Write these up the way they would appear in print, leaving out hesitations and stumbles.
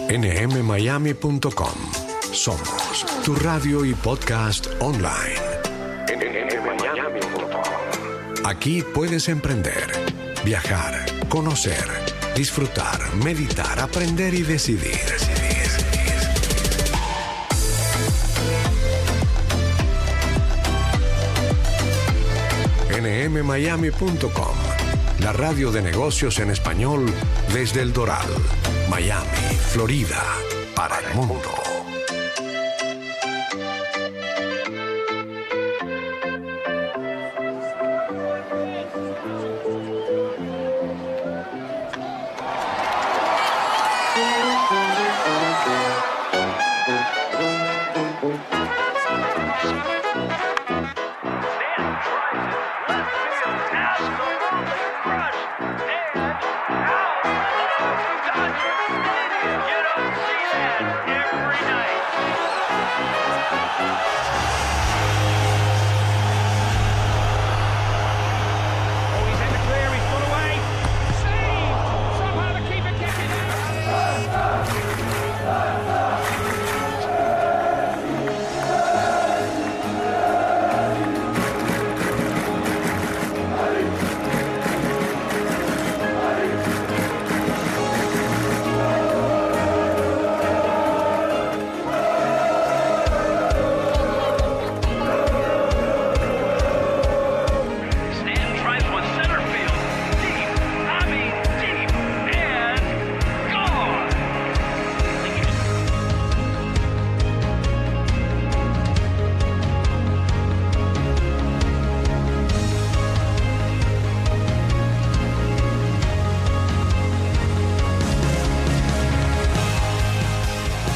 nmmiami.com. Somos tu radio y podcast online. Aquí puedes emprender, viajar, conocer, disfrutar, meditar, aprender y decidir. nmmiami.com, la radio de negocios en español desde El Doral, Miami, Florida, para el mundo.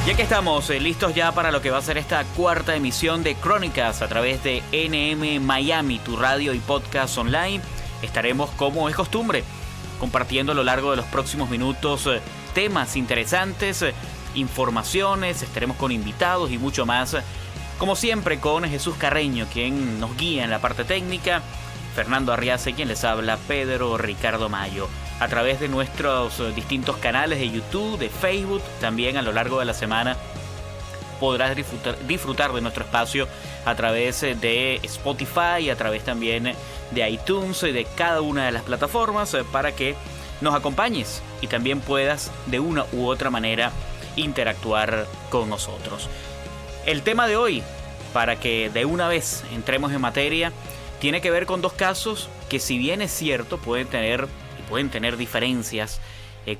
Ya que estamos listos ya para lo que va a ser esta cuarta emisión de Crónicas a través de NM Miami, tu radio y podcast online, estaremos como es costumbre compartiendo a lo largo de los próximos minutos temas interesantes, informaciones, estaremos con invitados y mucho más. Como siempre con Jesús Carreño, quien nos guía en la parte técnica, Fernando Arriaza, quien les habla, Pedro Ricardo Mayo. A través de nuestros distintos canales de YouTube, de Facebook, también a lo largo de la semana podrás disfrutar de nuestro espacio a través de Spotify, a través también de iTunes, de cada una de las plataformas, para que nos acompañes y también puedas de una u otra manera interactuar con nosotros. El tema de hoy, para que de una vez entremos en materia, tiene que ver con dos casos que, si bien es cierto, pueden tener diferencias,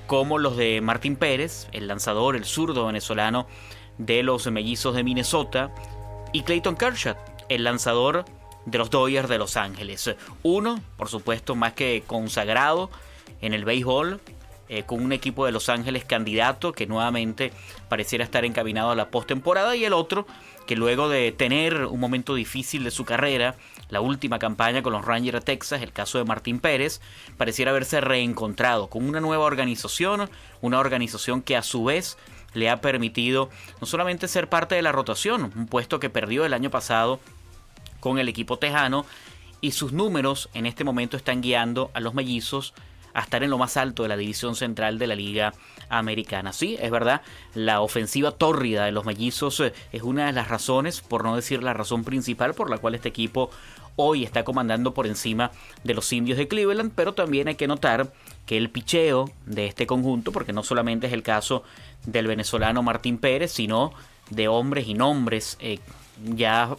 como los de Martín Pérez, el lanzador, el zurdo venezolano de los Mellizos de Minnesota, y Clayton Kershaw, el lanzador de los Dodgers de Los Ángeles. Uno, por supuesto, más que consagrado en el béisbol, con un equipo de Los Ángeles candidato que nuevamente pareciera estar encaminado a la postemporada, y el otro que, luego de tener un momento difícil de su carrera, la última campaña con los Rangers de Texas, el caso de Martín Pérez, pareciera haberse reencontrado con una nueva organización, una organización que a su vez le ha permitido no solamente ser parte de la rotación, un puesto que perdió el año pasado con el equipo tejano, y sus números en este momento están guiando a los Mellizos a estar en lo más alto de la división central de la Liga Americana. Sí, es verdad, la ofensiva tórrida de los Mellizos es una de las razones, por no decir la razón principal, por la cual este equipo hoy está comandando por encima de los Indios de Cleveland, pero también hay que notar que el picheo de este conjunto, porque no solamente es el caso del venezolano Martín Pérez, sino de hombres y nombres ya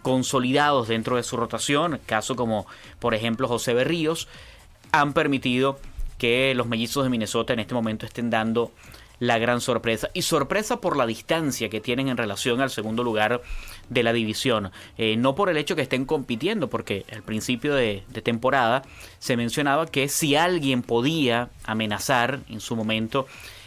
consolidados dentro de su rotación, caso como por ejemplo José Berríos, han permitido que los Mellizos de Minnesota en este momento estén dando la gran sorpresa. Y sorpresa por la distancia que tienen en relación al segundo lugar de la división. No por el hecho que estén compitiendo, porque al principio de temporada se mencionaba que si alguien podía amenazar en su momento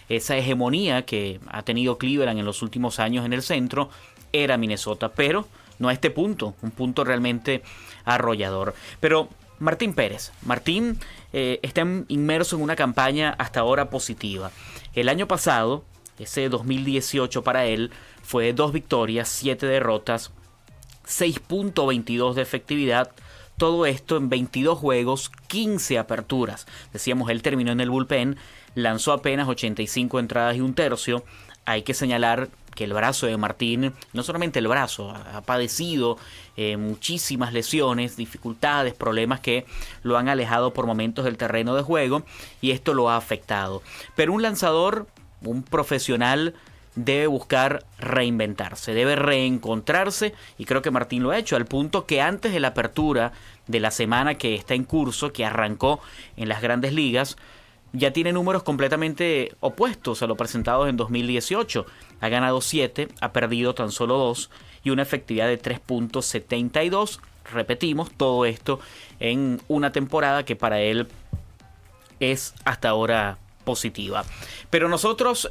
esa hegemonía que ha tenido Cleveland en los últimos años en el centro, era Minnesota. Pero no a este punto, un punto realmente arrollador. Pero Martín Pérez. Martín está inmerso en una campaña hasta ahora positiva. El año pasado, ese 2018 para él, fue 2 victorias, 7 derrotas, 6.22 de efectividad. Todo esto en 22 juegos, 15 aperturas. Decíamos, él terminó en el bullpen, lanzó apenas 85 entradas y un tercio. Hay que señalar que el brazo de Martín, no solamente el brazo, ha padecido muchísimas lesiones, dificultades, problemas que lo han alejado por momentos del terreno de juego y esto lo ha afectado. Pero un lanzador, un profesional, debe buscar reinventarse, debe reencontrarse y creo que Martín lo ha hecho al punto que antes de la apertura de la semana que está en curso, que arrancó en las Grandes Ligas, ya tiene números completamente opuestos a lo presentados en 2018. Ha ganado 7, ha perdido tan solo 2 y una efectividad de 3.72. Repetimos, todo esto en una temporada que para él es hasta ahora positiva. Pero nosotros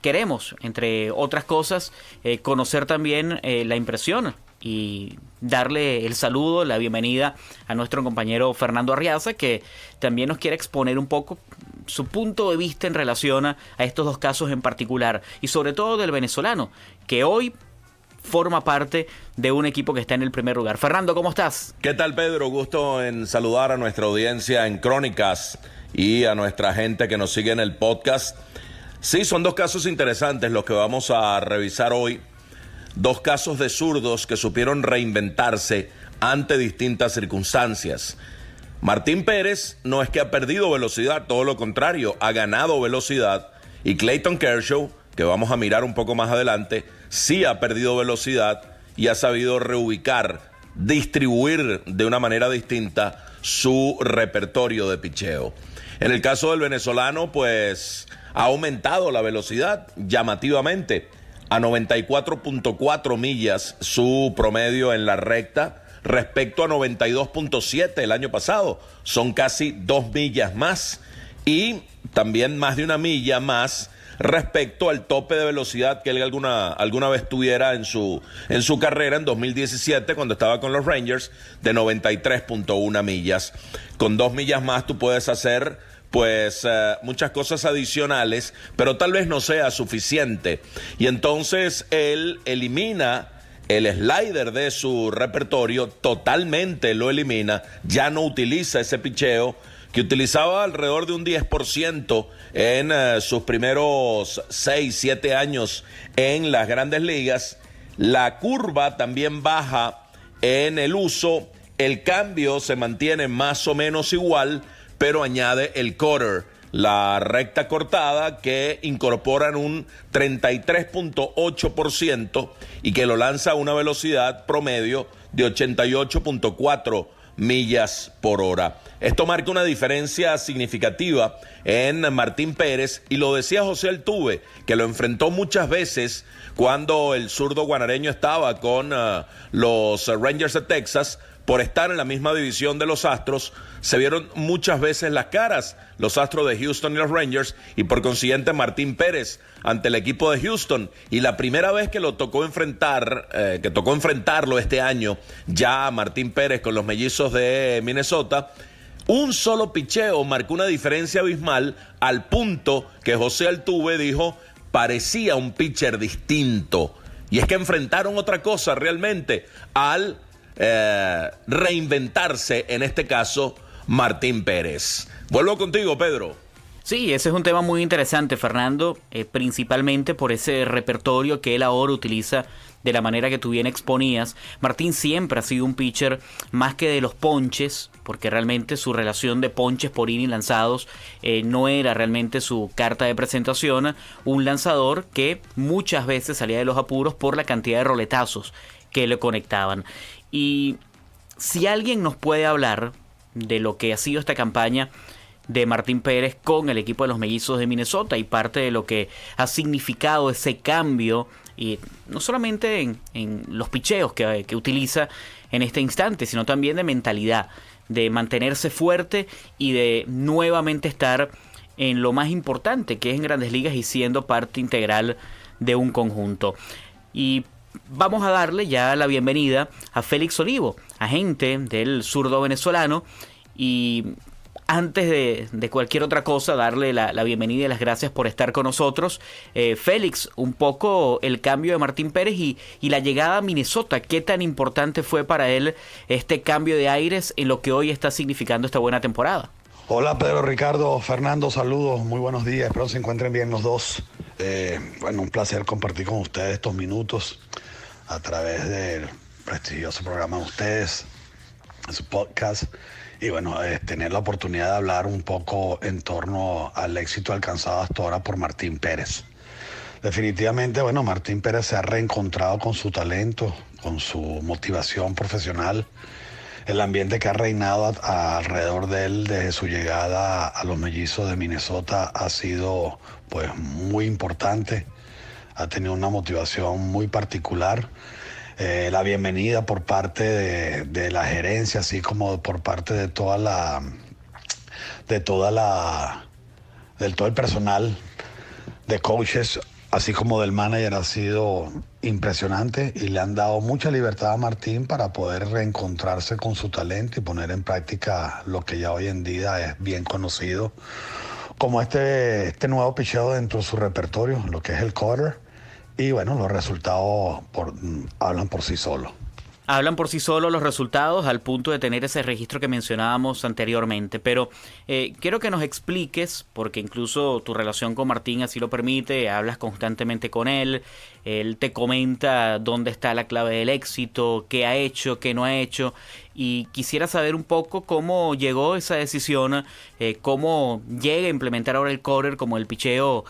queremos, entre otras cosas, conocer también la impresión y darle el saludo, la bienvenida a nuestro compañero Fernando Arriaza, que también nos quiere exponer un poco su punto de vista en relación a estos dos casos en particular y sobre todo del venezolano, que hoy forma parte de un equipo que está en el primer lugar. Fernando, ¿cómo estás? ¿Qué tal, Pedro? Gusto en saludar a nuestra audiencia en Crónicas y a nuestra gente que nos sigue en el podcast. Sí, son dos casos interesantes los que vamos a revisar hoy. Dos casos de zurdos que supieron reinventarse ante distintas circunstancias. Martín Pérez no es que ha perdido velocidad, todo lo contrario, ha ganado velocidad. Y Clayton Kershaw, que vamos a mirar un poco más adelante, sí ha perdido velocidad y ha sabido reubicar, distribuir de una manera distinta su repertorio de picheo. En el caso del venezolano, pues ha aumentado la velocidad llamativamente a 94.4 millas su promedio en la recta respecto a 92.7 el año pasado. Son casi 2 millas más y también más de 1 milla más respecto al tope de velocidad que él alguna vez tuviera en su carrera en 2017 cuando estaba con los Rangers de 93.1 millas. Con 2 millas más tú puedes hacer pues muchas cosas adicionales, pero tal vez no sea suficiente. Y entonces él elimina el slider de su repertorio, totalmente lo elimina, ya no utiliza ese picheo que utilizaba alrededor de un 10% en sus primeros 6, 7 años en las Grandes Ligas. La curva también baja en el uso, el cambio se mantiene más o menos igual, pero añade el cutter, la recta cortada, que incorporan un 33.8% y que lo lanza a una velocidad promedio de 88.4 millas por hora. Esto marca una diferencia significativa en Martín Pérez, y lo decía José Altuve, que lo enfrentó muchas veces cuando el zurdo guanareño estaba con los Rangers de Texas. Por estar en la misma división de los Astros, se vieron muchas veces las caras los Astros de Houston y los Rangers, y por consiguiente Martín Pérez ante el equipo de Houston. Y la primera vez que lo tocó enfrentarlo este año, ya Martín Pérez con los Mellizos de Minnesota, un solo picheo marcó una diferencia abismal, al punto que José Altuve dijo, parecía un pitcher distinto. Y es que enfrentaron otra cosa realmente al reinventarse, en este caso Martín Pérez. Vuelvo contigo, Pedro. Sí, ese es un tema muy interesante, Fernando, principalmente por ese repertorio que él ahora utiliza de la manera que tú bien exponías. Martín siempre ha sido un pitcher más que de los ponches, porque realmente su relación de ponches por inning lanzados no era realmente su carta de presentación. Un lanzador que muchas veces salía de los apuros por la cantidad de roletazos que le conectaban. Y si alguien nos puede hablar de lo que ha sido esta campaña de Martín Pérez con el equipo de los Mellizos de Minnesota y parte de lo que ha significado ese cambio, y no solamente en los picheos que utiliza en este instante, sino también de mentalidad, de mantenerse fuerte y de nuevamente estar en lo más importante, que es en Grandes Ligas y siendo parte integral de un conjunto. Y vamos a darle ya la bienvenida a Félix Olivo, agente del zurdo venezolano, y antes de cualquier otra cosa, darle la bienvenida y las gracias por estar con nosotros. Félix, un poco el cambio de Martín Pérez y la llegada a Minnesota, ¿qué tan importante fue para él este cambio de aires en lo que hoy está significando esta buena temporada? Hola Pedro, Ricardo, Fernando, saludos, muy buenos días, espero se encuentren bien los dos. Un placer compartir con ustedes estos minutos a través del prestigioso programa de ustedes, su podcast, y tener la oportunidad de hablar un poco en torno al éxito alcanzado hasta ahora por Martín Pérez. Definitivamente, Martín Pérez se ha reencontrado con su talento, con su motivación profesional. El ambiente que ha reinado alrededor de él desde su llegada a los Mellizos de Minnesota ha sido muy importante. Ha tenido una motivación muy particular. La bienvenida por parte de la gerencia, así como por parte de todo el personal de coaches, así como del manager, ha sido impresionante y le han dado mucha libertad a Martín para poder reencontrarse con su talento y poner en práctica lo que ya hoy en día es bien conocido como este nuevo picheo dentro de su repertorio, lo que es el cutter. Y los resultados hablan por sí solos. Hablan por sí solos los resultados al punto de tener ese registro que mencionábamos anteriormente. Pero quiero que nos expliques, porque incluso tu relación con Martín así lo permite, hablas constantemente con él te comenta dónde está la clave del éxito, qué ha hecho, qué no ha hecho. Y quisiera saber un poco cómo llegó esa decisión, cómo llega a implementar ahora el cutter como el picheo,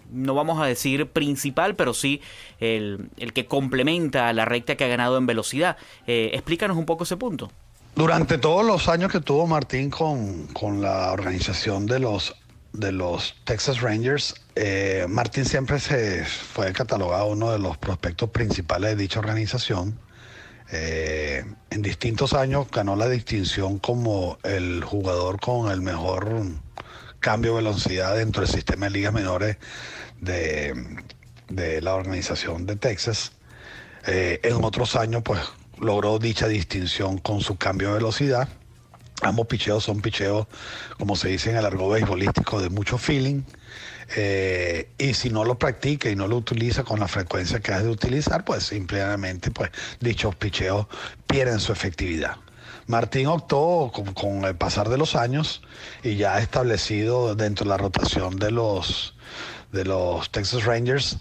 no vamos a decir principal, pero sí el que complementa a la recta que ha ganado en velocidad. Explícanos un poco ese punto. Durante todos los años que tuvo Martín con la organización de los Texas Rangers, Martín siempre se fue catalogado uno de los prospectos principales de dicha organización. En distintos años ganó la distinción como el jugador con el mejor cambio de velocidad dentro del sistema de ligas menores de la organización de Texas. En otros años logró dicha distinción con su cambio de velocidad. Ambos picheos son picheos, como se dice en el argot beisbolístico, de mucho feeling. Y si no lo practica y no lo utiliza con la frecuencia que has de utilizar, simplemente dichos picheos pierden su efectividad. Martín optó con el pasar de los años y ya establecido dentro de la rotación de los Texas Rangers,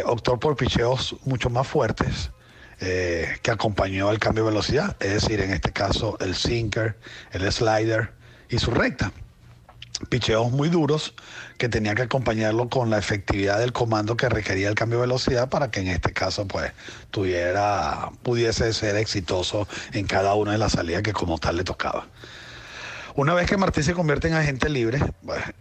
optó por picheos mucho más fuertes que acompañó el cambio de velocidad, es decir, en este caso el sinker, el slider y su recta. Picheos muy duros que tenía que acompañarlo con la efectividad del comando que requería el cambio de velocidad para que en este caso pudiese ser exitoso en cada una de las salidas que como tal le tocaba. Una vez que Martín se convierte en agente libre,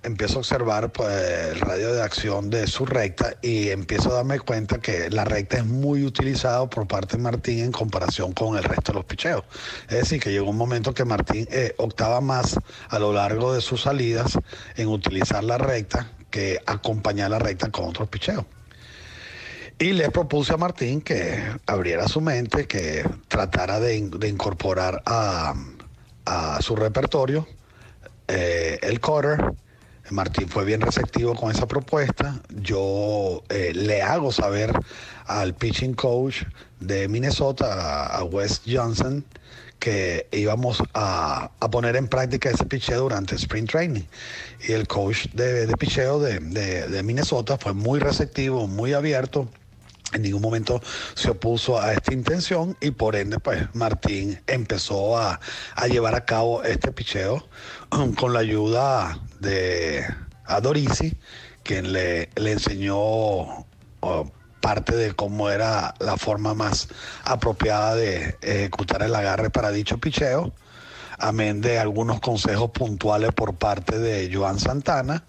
empiezo a observar el radio de acción de su recta y empiezo a darme cuenta que la recta es muy utilizada por parte de Martín en comparación con el resto de los picheos. Es decir, que llegó un momento que Martín optaba más a lo largo de sus salidas en utilizar la recta que acompañar la recta con otros picheos. Y le propuse a Martín que abriera su mente, que tratara de incorporar a su repertorio el cutter. Martín fue bien receptivo con esa propuesta. Yo le hago saber al pitching coach de Minnesota, a Wes Johnson, que íbamos a poner en práctica ese picheo durante Spring Training. Y el coach de picheo de Minnesota fue muy receptivo, muy abierto. En ningún momento se opuso a esta intención y por ende Martín empezó a llevar a cabo este picheo con la ayuda de Dorisi, quien le enseñó parte de cómo era la forma más apropiada de ejecutar el agarre para dicho picheo, amén de algunos consejos puntuales por parte de Joan Santana.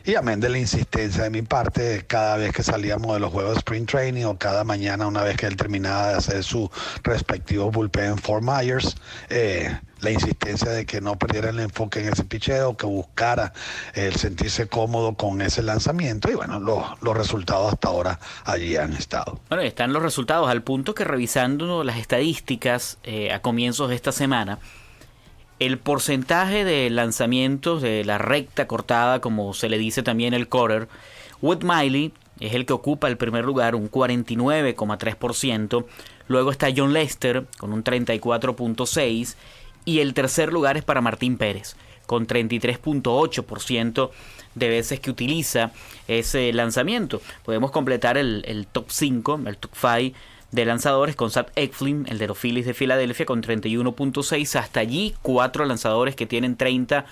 Y amén de la insistencia de mi parte, cada vez que salíamos de los juegos de Spring Training o cada mañana una vez que él terminaba de hacer su respectivo bullpen en Fort Myers, la insistencia de que no perdiera el enfoque en ese picheo, que buscara el sentirse cómodo con ese lanzamiento y los resultados hasta ahora allí han estado. Bueno, están los resultados al punto que revisando las estadísticas a comienzos de esta semana, el porcentaje de lanzamientos de la recta cortada, como se le dice también el cutter, Wade Miley es el que ocupa el primer lugar, un 49,3%. Luego está Jon Lester con un 34,6%. Y el tercer lugar es para Martín Pérez con 33.8% de veces que utiliza ese lanzamiento. Podemos completar el top 5, el top 5 de lanzadores con Zach Eflin, el de los Phillies de Filadelfia, con 31.6. Hasta allí 4 lanzadores que tienen 30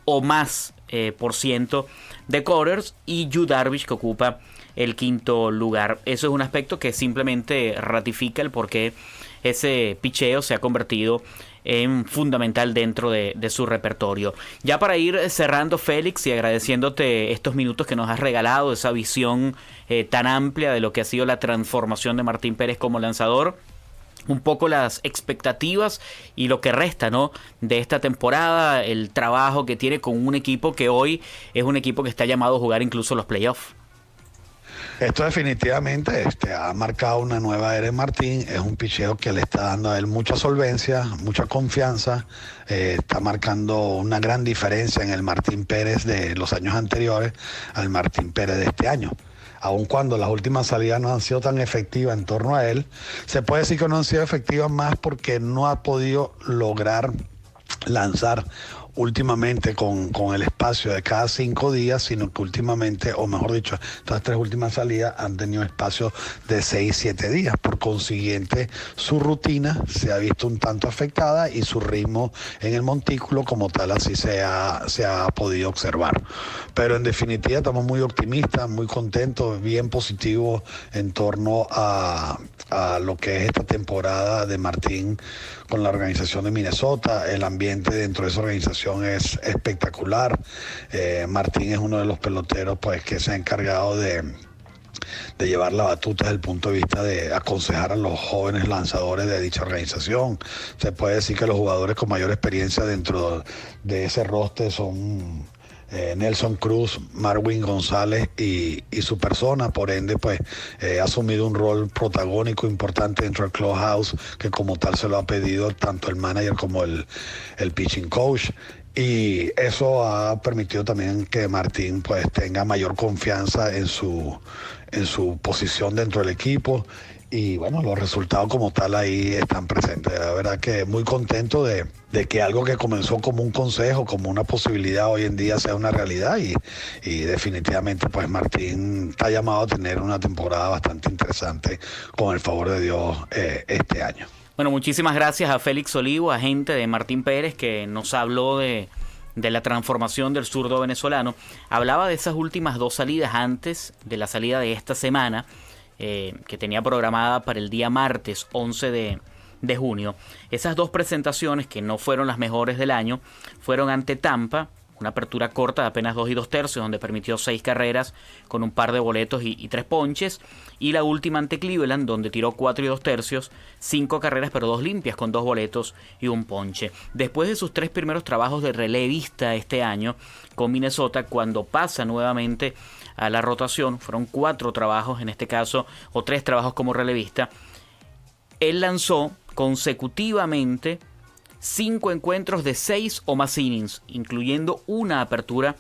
o más por ciento de quarters, y Yu Darvish, que ocupa el quinto lugar. Eso es un aspecto que simplemente ratifica el por qué ese picheo se ha convertido en fundamental dentro de su repertorio. Ya para ir cerrando, Félix, y agradeciéndote estos minutos que nos has regalado, esa visión tan amplia de lo que ha sido la transformación de Martín Pérez como lanzador, un poco las expectativas y lo que resta, ¿no?, de esta temporada, el trabajo que tiene con un equipo que hoy es un equipo que está llamado a jugar incluso los playoffs. Esto definitivamente ha marcado una nueva era en Martín. Es un picheo que le está dando a él mucha solvencia, mucha confianza. Está marcando una gran diferencia en el Martín Pérez de los años anteriores al Martín Pérez de este año. Aun cuando las últimas salidas no han sido tan efectivas en torno a él, se puede decir que no han sido efectivas más porque no ha podido lograr lanzar últimamente con el espacio de cada 5 días, sino que últimamente, o mejor dicho, estas 3 últimas salidas han tenido espacios de 6-7 días. Por consiguiente, su rutina se ha visto un tanto afectada y su ritmo en el montículo como tal así se ha podido observar. Pero en definitiva estamos muy optimistas, muy contentos, bien positivos en torno a lo que es esta temporada de Martín con la organización de Minnesota. El ambiente dentro de esa organización es espectacular. Martín es uno de los peloteros pues que se ha encargado de llevar la batuta desde el punto de vista de aconsejar a los jóvenes lanzadores de dicha organización. Se puede decir que los jugadores con mayor experiencia dentro de ese roster son Nelson Cruz, Marwin González y su persona. Por ende, pues ha asumido un rol protagónico importante dentro del clubhouse, que como tal se lo ha pedido tanto el manager como el pitching coach. Y eso ha permitido también que Martín pues tenga mayor confianza en su posición dentro del equipo. Y bueno, los resultados como tal ahí están presentes. La verdad que muy contento de que algo que comenzó como un consejo, como una posibilidad, hoy en día sea una realidad. Y definitivamente pues Martín está llamado a tener una temporada bastante interesante con el favor de Dios este año. Bueno, muchísimas gracias a Félix Olivo, agente de Martín Pérez, que nos habló de la transformación del zurdo venezolano. Hablaba de esas últimas 2 salidas antes de la salida de esta semana, que tenía programada para el día martes 11 de junio. Esas 2 presentaciones, que no fueron las mejores del año, fueron ante Tampa, una apertura corta de apenas 2 2/3, donde permitió 6 carreras con un par de boletos y 3 ponches, y la última ante Cleveland, donde tiró 4 2/3, 5 carreras pero 2 limpias con 2 boletos y un ponche. Después de sus 3 primeros trabajos de relevista este año con Minnesota, cuando pasa nuevamente a la rotación, fueron 4 trabajos en este caso, o 3 trabajos como relevista, él lanzó consecutivamente 5 encuentros de 6 o más innings, incluyendo una apertura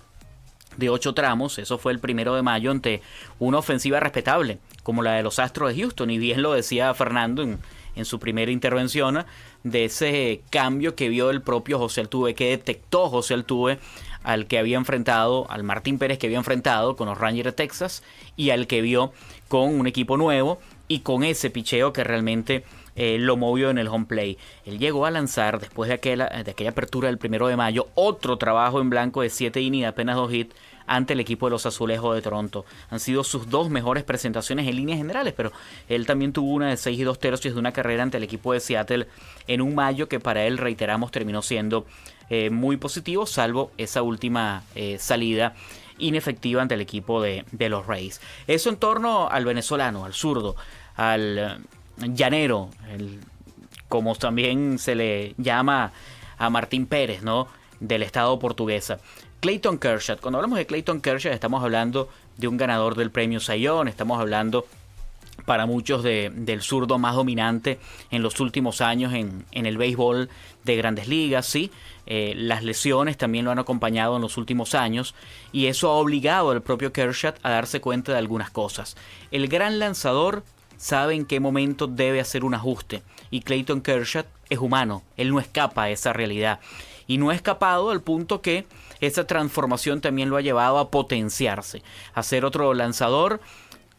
de 8 tramos. Eso fue el 1 de mayo ante una ofensiva respetable como la de los Astros de Houston, y bien lo decía Fernando en su primera intervención, de ese cambio que vio el propio José Altuve, que detectó José Altuve, al que había enfrentado, al Martín Pérez que había enfrentado con los Rangers de Texas, y al que vio con un equipo nuevo y con ese picheo que realmente lo movió en el home play. Él llegó a lanzar, después de aquella apertura del 1 de mayo, otro trabajo en blanco de 7 innings, apenas 2 hits, ante el equipo de los Azulejos de Toronto. Han sido sus 2 mejores presentaciones en líneas generales, pero él también tuvo una de 6 2/3 de una carrera ante el equipo de Seattle en un mayo que para él, reiteramos, terminó siendo muy positivo, salvo esa última salida inefectiva ante el equipo de los Rays. Eso en torno al venezolano, al zurdo, al llanero, como también se le llama a Martín Pérez, ¿no?, del estado portuguesa. Clayton Kershaw. Cuando hablamos de Clayton Kershaw estamos hablando de un ganador del premio Cy Young, estamos hablando para muchos del zurdo más dominante en los últimos años en el béisbol de Grandes Ligas. Sí, las lesiones también lo han acompañado en los últimos años, y eso ha obligado al propio Kershaw a darse cuenta de algunas cosas. El gran lanzador sabe en qué momento debe hacer un ajuste, y Clayton Kershaw es humano, él no escapa a esa realidad. y no ha escapado al punto que esa transformación también lo ha llevado a potenciarse, a ser otro lanzador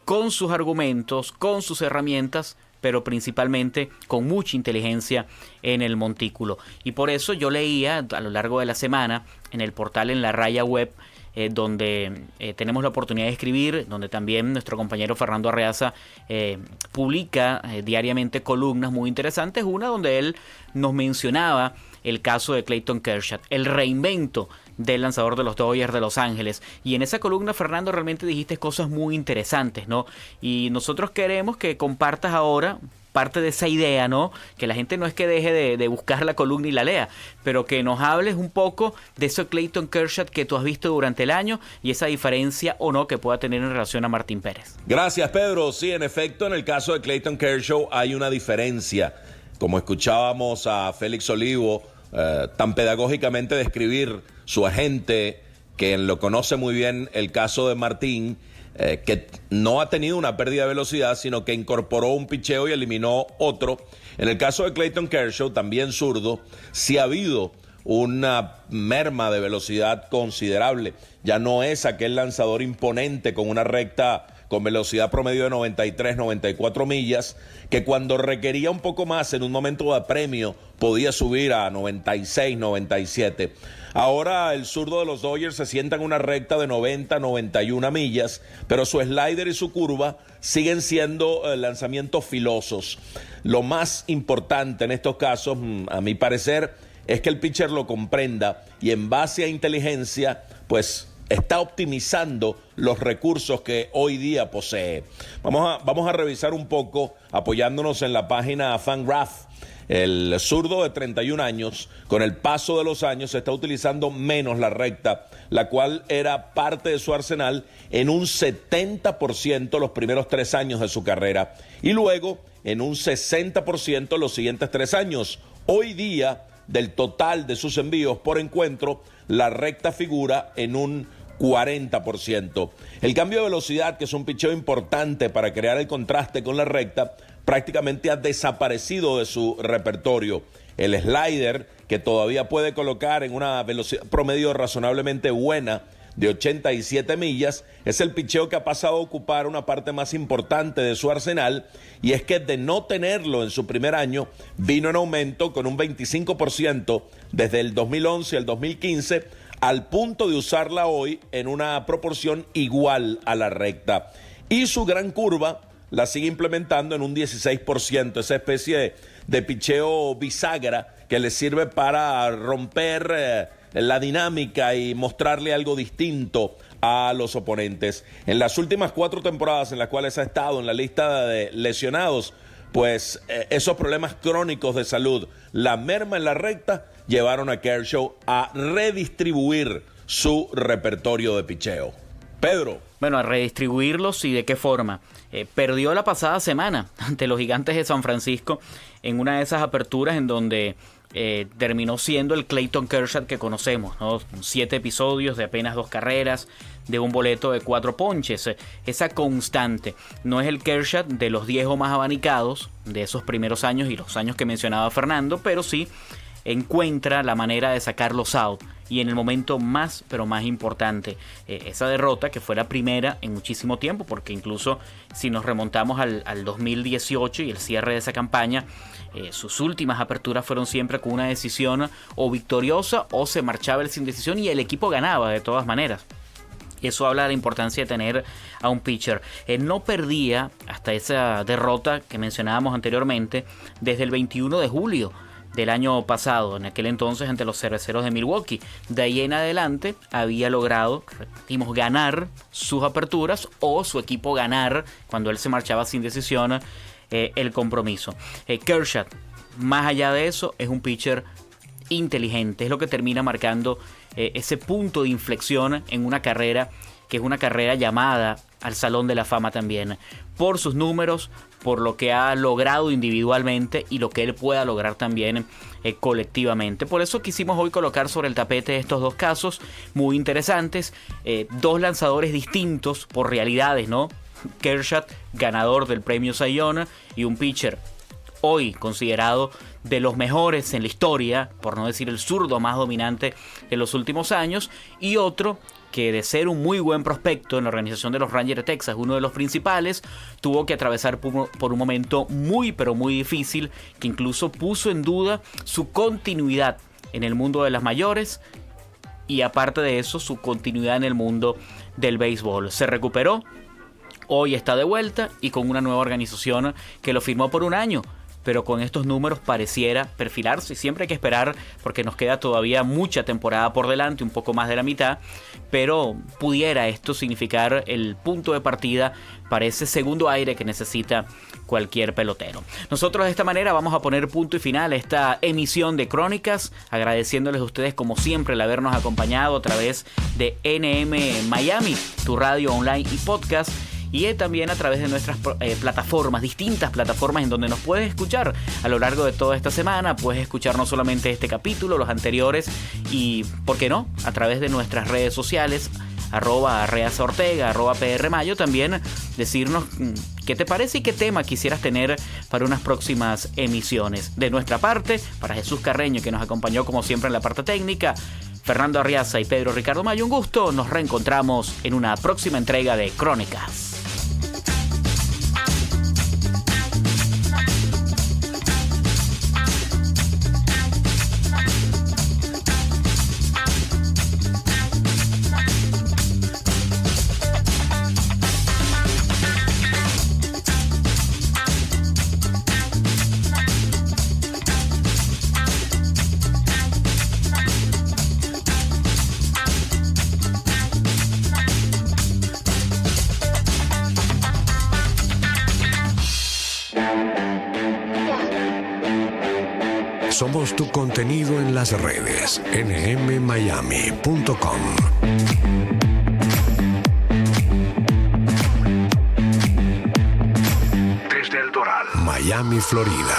con sus argumentos, con sus herramientas, pero principalmente con mucha inteligencia en el montículo. Y por eso yo leía a lo largo de la semana en el portal En La Raya Web, donde tenemos la oportunidad de escribir, donde también nuestro compañero Fernando Arreaza publica diariamente columnas muy interesantes, una donde él nos mencionaba el caso de Clayton Kershaw, el reinvento del lanzador de los Dodgers de Los Ángeles. Y en esa columna, Fernando, realmente dijiste cosas muy interesantes, ¿no? Y nosotros queremos que compartas ahora parte de esa idea, ¿no? Que la gente no es que deje de buscar la columna y la lea, pero que nos hables un poco de ese Clayton Kershaw que tú has visto durante el año y esa diferencia o no que pueda tener en relación a Martín Pérez. Gracias, Pedro. Sí, en efecto, en el caso de Clayton Kershaw hay una diferencia. Como escuchábamos a Félix Olivo tan pedagógicamente describir su agente, quien lo conoce muy bien, el caso de Martín, que no ha tenido una pérdida de velocidad, sino que incorporó un picheo y eliminó otro. En el caso de Clayton Kershaw, también zurdo, sí ha habido una merma de velocidad considerable. Ya no es aquel lanzador imponente con una recta con velocidad promedio de 93, 94 millas, que cuando requería un poco más en un momento de apremio podía subir a 96, 97. Ahora el zurdo de los Dodgers se sienta en una recta de 90, 91 millas, pero su slider y su curva siguen siendo lanzamientos filosos. Lo más importante en estos casos, a mi parecer, es que el pitcher lo comprenda y en base a inteligencia, pues está optimizando los recursos que hoy día posee. Vamos a revisar un poco, apoyándonos en la página FanGraph. El zurdo de 31 años, con el paso de los años, está utilizando menos la recta, la cual era parte de su arsenal en un 70% los primeros 3 años de su carrera y luego en un 60% los siguientes 3 años. Hoy día, del total de sus envíos por encuentro, la recta figura en un 40%. El cambio de velocidad, que es un picheo importante para crear el contraste con la recta, prácticamente ha desaparecido de su repertorio. El slider, que todavía puede colocar en una velocidad promedio razonablemente buena de 87 millas, es el picheo que ha pasado a ocupar una parte más importante de su arsenal, y es que de no tenerlo en su primer año, vino en aumento con un 25% desde el 2011 al 2015, al punto de usarla hoy en una proporción igual a la recta. Y su gran curva la sigue implementando en un 16%, esa especie de picheo bisagra que le sirve para romper la dinámica y mostrarle algo distinto a los oponentes. En las últimas 4 temporadas en las cuales ha estado en la lista de lesionados, pues esos problemas crónicos de salud, la merma en la recta, llevaron a Kershaw a redistribuir su repertorio de picheo. Pedro. Bueno, a redistribuirlos, y de qué forma. Perdió la pasada semana ante los Gigantes de San Francisco en una de esas aperturas en donde terminó siendo el Clayton Kershaw que conocemos, ¿no? 7 episodios de apenas 2 carreras, de un boleto de 4 ponches. Esa constante no es el Kershaw de los 10 o más abanicados de esos primeros años y los años que mencionaba Fernando, pero sí encuentra la manera de sacarlos out, y en el momento más, pero más importante. Esa derrota, que fue la primera en muchísimo tiempo, porque incluso si nos remontamos al 2018 y el cierre de esa campaña, sus últimas aperturas fueron siempre con una decisión o victoriosa o se marchaba el sin decisión y el equipo ganaba de todas maneras. Eso habla de la importancia de tener a un pitcher. No perdía hasta esa derrota que mencionábamos anteriormente desde el 21 de julio del año pasado, en aquel entonces ante los Cerveceros de Milwaukee. De ahí en adelante había logrado, repetimos, ganar sus aperturas, o su equipo ganar cuando él se marchaba sin decisión el compromiso. Kershaw, más allá de eso, es un pitcher inteligente, es lo que termina marcando ese punto de inflexión en una carrera que es una carrera llamada al Salón de la Fama también, por sus números, por lo que ha logrado individualmente y lo que él pueda lograr también colectivamente. Por eso quisimos hoy colocar sobre el tapete estos 2 casos muy interesantes, 2 lanzadores distintos por realidades, ¿no? Kershaw, ganador del premio Cy Young, y un pitcher hoy considerado de los mejores en la historia, por no decir el zurdo más dominante de los últimos años, y otro que de ser un muy buen prospecto en la organización de los Rangers de Texas, uno de los principales, tuvo que atravesar por un momento muy pero muy difícil, que incluso puso en duda su continuidad en el mundo de las mayores y aparte de eso su continuidad en el mundo del béisbol. Se recuperó, hoy está de vuelta y con una nueva organización que lo firmó por un año. Pero con estos números pareciera perfilarse. Siempre hay que esperar porque nos queda todavía mucha temporada por delante, un poco más de la mitad. Pero pudiera esto significar el punto de partida para ese segundo aire que necesita cualquier pelotero. Nosotros de esta manera vamos a poner punto y final a esta emisión de Crónicas, agradeciéndoles a ustedes como siempre el habernos acompañado a través de NM Miami, tu radio online y podcast. Y también a través de nuestras plataformas, distintas plataformas en donde nos puedes escuchar a lo largo de toda esta semana. Puedes escuchar no solamente este capítulo, los anteriores y, ¿por qué no?, a través de nuestras redes sociales, @ReazaOrtega, @PRMayo, también decirnos qué te parece y qué tema quisieras tener para unas próximas emisiones. De nuestra parte, para Jesús Carreño, que nos acompañó como siempre en la parte técnica, Fernando Arriaza y Pedro Ricardo Mayo, un gusto. Nos reencontramos en una próxima entrega de Crónicas. Somos tu contenido en las redes. nmmiami.com. Desde el Doral, Miami, Florida.